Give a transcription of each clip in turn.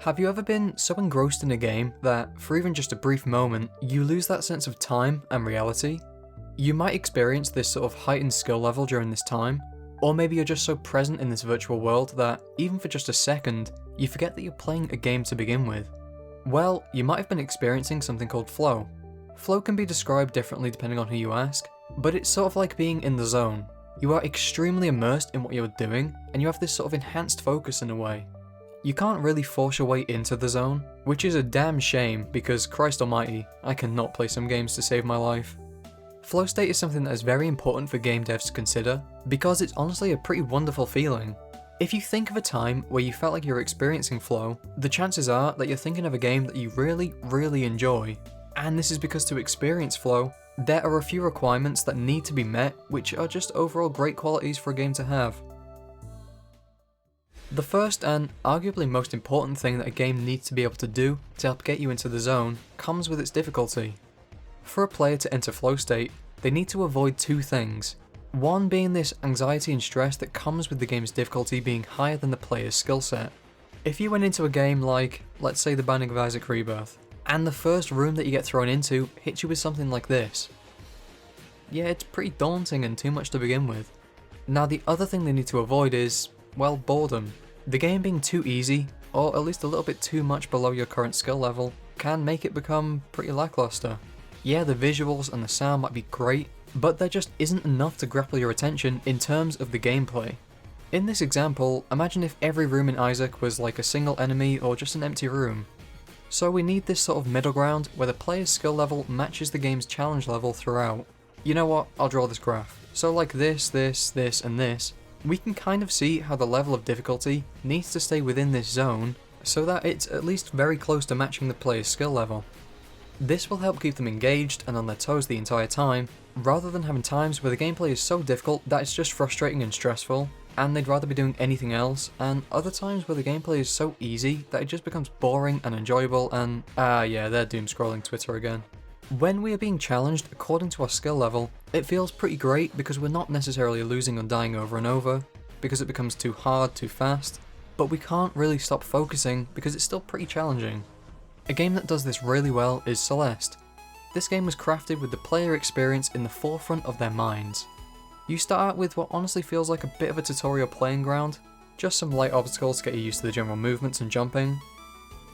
Have you ever been so engrossed in a game that, for even just a brief moment, you lose that sense of time and reality? You might experience this sort of heightened skill level during this time, or maybe you're just so present in this virtual world that, even for just a second, you forget that you're playing a game to begin with. Well, you might have been experiencing something called flow. Flow can be described differently depending on who you ask, but it's sort of like being in the zone. You are extremely immersed in what you're doing, and you have this sort of enhanced focus in a way. You can't really force your way into the zone, which is a damn shame because, Christ almighty, I cannot play some games to save my life. Flow state is something that is very important for game devs to consider, because it's honestly a pretty wonderful feeling. If you think of a time where you felt like you're experiencing flow, the chances are that you're thinking of a game that you really enjoy. And this is because to experience flow, there are a few requirements that need to be met, which are just overall great qualities for a game to have. The first and arguably most important thing that a game needs to be able to do to help get you into the zone comes with its difficulty. For a player to enter flow state, they need to avoid two things. One being this anxiety and stress that comes with the game's difficulty being higher than the player's skill set. If you went into a game like, let's say The Binding of Isaac Rebirth, and the first room that you get thrown into hits you with something like this, yeah, it's pretty daunting and too much to begin with. Now the other thing they need to avoid is, well, boredom. The game being too easy, or at least a little bit too much below your current skill level, can make it become pretty lackluster. Yeah, the visuals and the sound might be great, but there just isn't enough to grapple your attention in terms of the gameplay. In this example, imagine if every room in Isaac was like a single enemy or just an empty room. So we need this sort of middle ground where the player's skill level matches the game's challenge level throughout. You know what, I'll draw this graph. So like this, and this, we can kind of see how the level of difficulty needs to stay within this zone so that it's at least very close to matching the player's skill level. This will help keep them engaged and on their toes the entire time, rather than having times where the gameplay is so difficult that it's just frustrating and stressful, and they'd rather be doing anything else, and other times where the gameplay is so easy that it just becomes boring and enjoyable and, yeah, they're doom scrolling Twitter again. When we are being challenged according to our skill level, it feels pretty great because we're not necessarily losing or dying over and over, because it becomes too hard too fast, but we can't really stop focusing because it's still pretty challenging. A game that does this really well is Celeste. This game was crafted with the player experience in the forefront of their minds. You start out with what honestly feels like a bit of a tutorial playing ground, just some light obstacles to get you used to the general movements and jumping.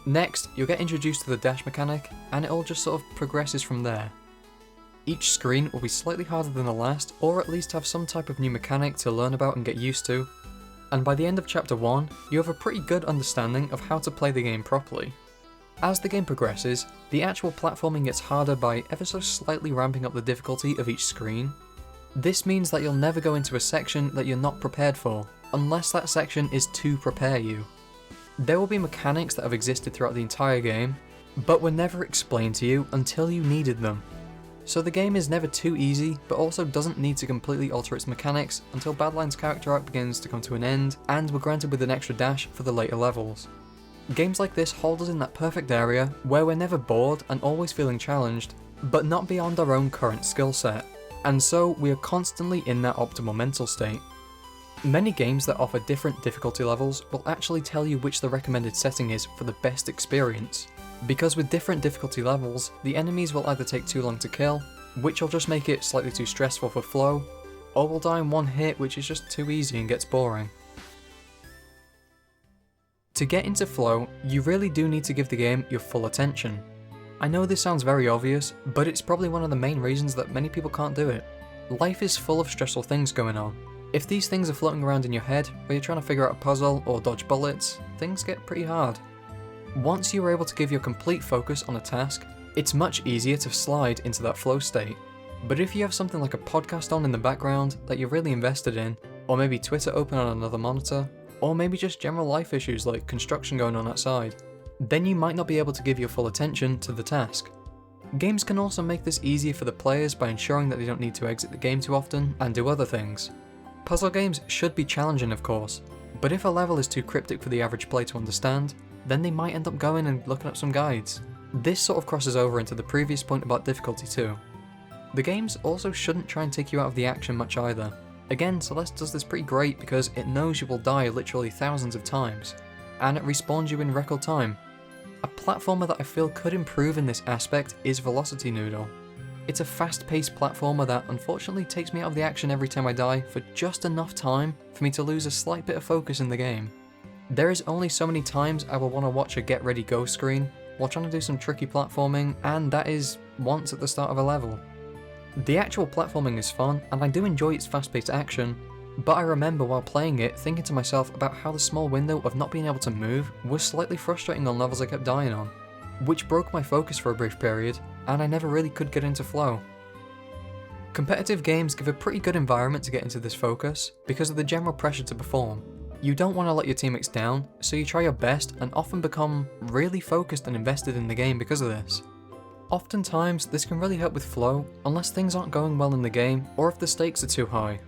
Next, you'll get introduced to the dash mechanic, and it all just sort of progresses from there. Each screen will be slightly harder than the last, or at least have some type of new mechanic to learn about and get used to, and by the end of chapter 1, you have a pretty good understanding of how to play the game properly. As the game progresses, the actual platforming gets harder by ever so slightly ramping up the difficulty of each screen. This means that you'll never go into a section that you're not prepared for, unless that section is to prepare you. There will be mechanics that have existed throughout the entire game, but were never explained to you until you needed them. So the game is never too easy, but also doesn't need to completely alter its mechanics until Badline's character arc begins to come to an end, and we're granted with an extra dash for the later levels. Games like this hold us in that perfect area where we're never bored and always feeling challenged, but not beyond our own current skill set, and so we are constantly in that optimal mental state. Many games that offer different difficulty levels will actually tell you which the recommended setting is for the best experience, because with different difficulty levels, the enemies will either take too long to kill, which will just make it slightly too stressful for flow, or will die in one hit which is just too easy and gets boring. To get into flow, you really do need to give the game your full attention. I know this sounds very obvious, but it's probably one of the main reasons that many people can't do it. Life is full of stressful things going on. If these things are floating around in your head, or you're trying to figure out a puzzle or dodge bullets, things get pretty hard. Once you are able to give your complete focus on a task, it's much easier to slide into that flow state. But if you have something like a podcast on in the background that you're really invested in, or maybe Twitter open on another monitor, or maybe just general life issues like construction going on outside, then you might not be able to give your full attention to the task. Games can also make this easier for the players by ensuring that they don't need to exit the game too often and do other things. Puzzle games should be challenging, of course, but if a level is too cryptic for the average player to understand, then they might end up going and looking up some guides. This sort of crosses over into the previous point about difficulty too. The games also shouldn't try and take you out of the action much either. Again, Celeste does this pretty great because it knows you will die literally thousands of times. and it respawns you in record time. A platformer that I feel could improve in this aspect is Velocity Noodle. It's a fast-paced platformer that unfortunately takes me out of the action every time I die for just enough time for me to lose a slight bit of focus in the game. There is only so many times I will want to watch a get ready go screen while trying to do some tricky platforming, and that is once at the start of a level. The actual platforming is fun, and I do enjoy its fast-paced action, but I remember while playing it thinking to myself about how the small window of not being able to move was slightly frustrating on levels I kept dying on, which broke my focus for a brief period, and I never really could get into flow. Competitive games give a pretty good environment to get into this focus because of the general pressure to perform. You don't want to let your teammates down, so you try your best and often become really focused and invested in the game because of this. Oftentimes, this can really help with flow unless things aren't going well in the game or if the stakes are too high.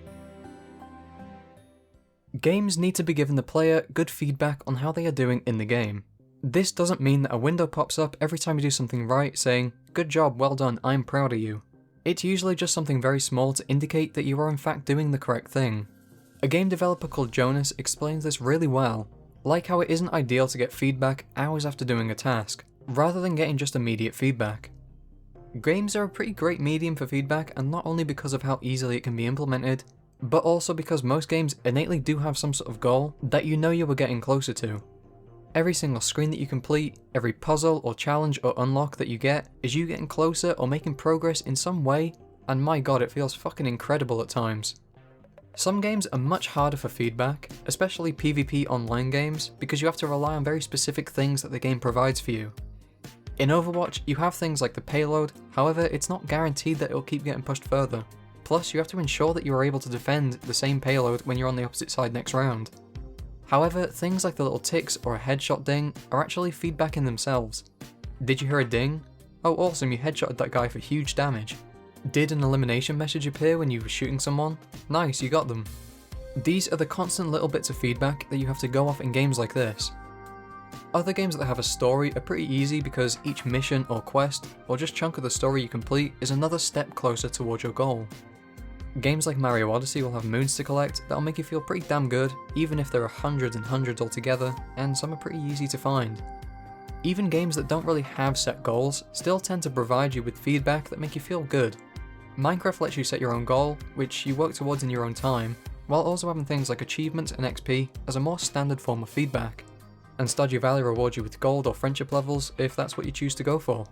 Games need to be giving the player good feedback on how they are doing in the game. This doesn't mean that a window pops up every time you do something right saying, "Good job, well done, I'm proud of you." It's usually just something very small to indicate that you are in fact doing the correct thing. A game developer called Jonas explains this really well, like how it isn't ideal to get feedback hours after doing a task, rather than getting just immediate feedback. Games are a pretty great medium for feedback, and not only because of how easily it can be implemented, but also because most games innately do have some sort of goal that you know you are getting closer to. Every single screen that you complete, every puzzle or challenge or unlock that you get is you getting closer or making progress in some way, and my god, it feels fucking incredible at times. Some games are much harder for feedback, especially PvP online games, because you have to rely on very specific things that the game provides for you. In Overwatch, you have things like the payload, however it's not guaranteed that it will keep getting pushed further. Plus, you have to ensure that you are able to defend the same payload when you're on the opposite side next round. However, things like the little ticks or a headshot ding are actually feedback in themselves. Did you hear a ding? Oh awesome, you headshotted that guy for huge damage. Did an elimination message appear when you were shooting someone? Nice, you got them. These are the constant little bits of feedback that you have to go off in games like this. Other games that have a story are pretty easy because each mission or quest, or just chunk of the story you complete, is another step closer towards your goal. Games like Mario Odyssey will have moons to collect that'll make you feel pretty damn good, even if there are hundreds and hundreds altogether, and some are pretty easy to find. Even games that don't really have set goals still tend to provide you with feedback that make you feel good. Minecraft lets you set your own goal, which you work towards in your own time, while also having things like achievements and XP as a more standard form of feedback. And Stardew Valley rewards you with gold or friendship levels if that's what you choose to go for.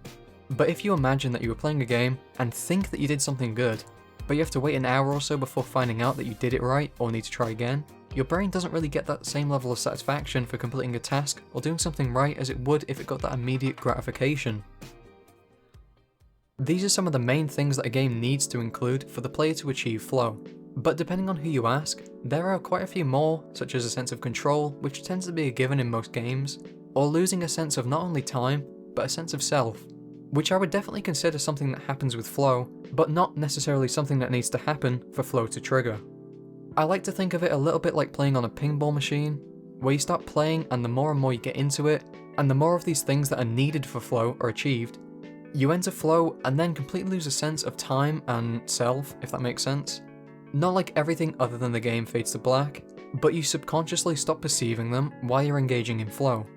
But if you imagine that you were playing a game and think that you did something good, but you have to wait an hour or so before finding out that you did it right or need to try again, your brain doesn't really get that same level of satisfaction for completing a task or doing something right as it would if it got that immediate gratification. These are some of the main things that a game needs to include for the player to achieve flow, but depending on who you ask, there are quite a few more, such as a sense of control, which tends to be a given in most games, or losing a sense of not only time, but a sense of self, which I would definitely consider something that happens with flow, but not necessarily something that needs to happen for flow to trigger. I like to think of it a little bit like playing on a pinball machine, where you start playing and the more and more you get into it, and the more of these things that are needed for flow are achieved, you enter flow and then completely lose a sense of time and self, if that makes sense. Not like everything other than the game fades to black, but you subconsciously stop perceiving them while you're engaging in flow.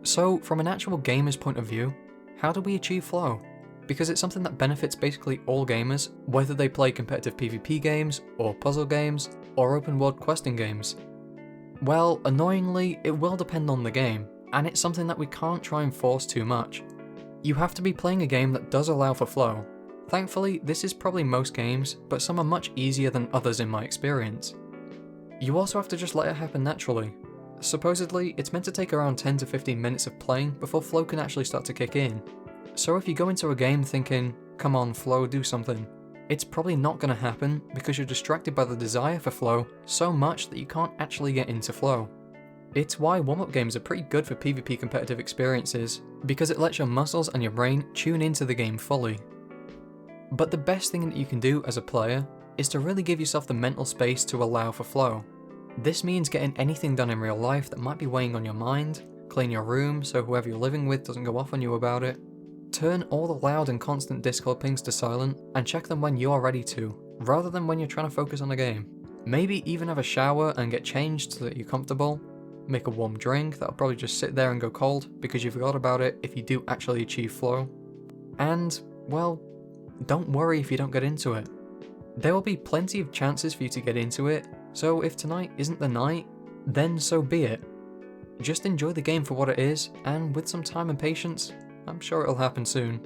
So, from an actual gamer's point of view, how do we achieve flow? Because it's something that benefits basically all gamers, whether they play competitive PvP games, or puzzle games, or open world questing games. Well, annoyingly, it will depend on the game, and it's something that we can't try and force too much. You have to be playing a game that does allow for flow. Thankfully, this is probably most games, but some are much easier than others in my experience. You also have to just let it happen naturally. Supposedly, it's meant to take around 10 to 15 minutes of playing before flow can actually start to kick in. So if you go into a game thinking, come on flow, do something, it's probably not going to happen because you're distracted by the desire for flow so much that you can't actually get into flow. It's why warm-up games are pretty good for PvP competitive experiences, because it lets your muscles and your brain tune into the game fully. But the best thing that you can do as a player is to really give yourself the mental space to allow for flow. This means getting anything done in real life that might be weighing on your mind, clean your room so whoever you're living with doesn't go off on you about it, turn all the loud and constant Discord pings to silent and check them when you're ready to, rather than when you're trying to focus on a game. Maybe even have a shower and get changed so that you're comfortable. make a warm drink that'll probably just sit there and go cold because you forgot about it if you do actually achieve flow. And, well, don't worry if you don't get into it. There will be plenty of chances for you to get into it, so if tonight isn't the night, then so be it. Just enjoy the game for what it is, and with some time and patience, I'm sure it'll happen soon.